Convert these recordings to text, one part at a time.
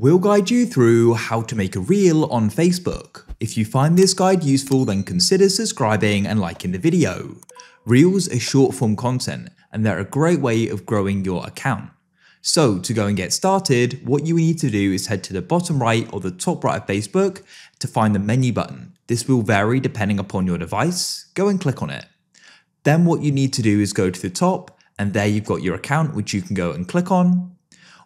We'll guide you through how to make a reel on Facebook. If you find this guide useful, then consider subscribing and liking the video. Reels are short form content and they're a great way of growing your account. So to go and get started, what you need to do is head to the bottom right or the top right of Facebook to find the menu button. This will vary depending upon your device. Go and click on it. Then what you need to do is go to the top and there you've got your account, which you can go and click on.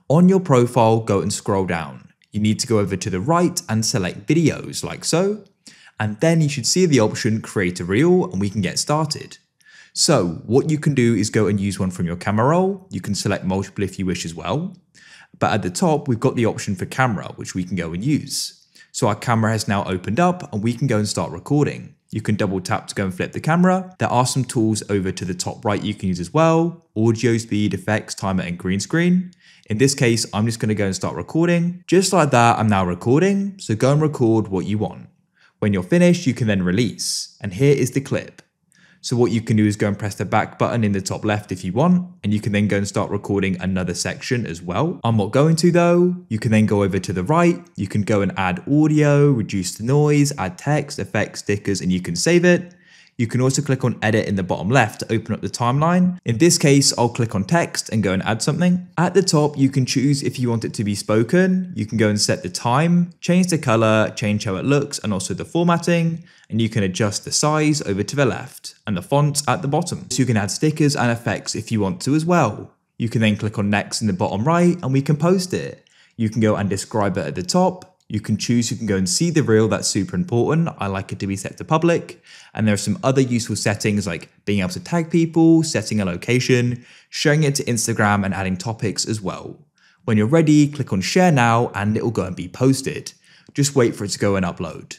On your profile, go and scroll down. You need to go over to the right and select videos like so. And then you should see the option create a reel and we can get started. So what you can do is go and use one from your camera roll. You can select multiple if you wish as well. But at the top, we've got the option for camera, which we can go and use. So our camera has now opened up and we can go and start recording. You can double tap to go and flip the camera. There are some tools over to the top right you can use as well. Audio, speed, effects, timer, and green screen. In this case, I'm just going to go and start recording. Just like that, I'm now recording. So go and record what you want. When you're finished, you can then release. And here is the clip. So what you can do is go and press the back button in the top left if you want, and you can then go and start recording another section as well. I'm not going to though. You can then go over to the right. You can go and add audio, reduce the noise, add text, effects, stickers, and you can save it. You can also click on edit in the bottom left to open up the timeline. In this case, I'll click on text and go and add something. At the top, you can choose if you want it to be spoken. You can go and set the time, change the color, change how it looks, and also the formatting. And you can adjust the size over to the left and the font at the bottom. So you can add stickers and effects if you want to as well. You can then click on next in the bottom right and we can post it. You can go and describe it at the top. You can choose, you can go and see the reel, that's super important. I like it to be set to public. And there are some other useful settings like being able to tag people, setting a location, sharing it to Instagram and adding topics as well. When you're ready, click on share now and it will go and be posted. Just wait for it to go and upload.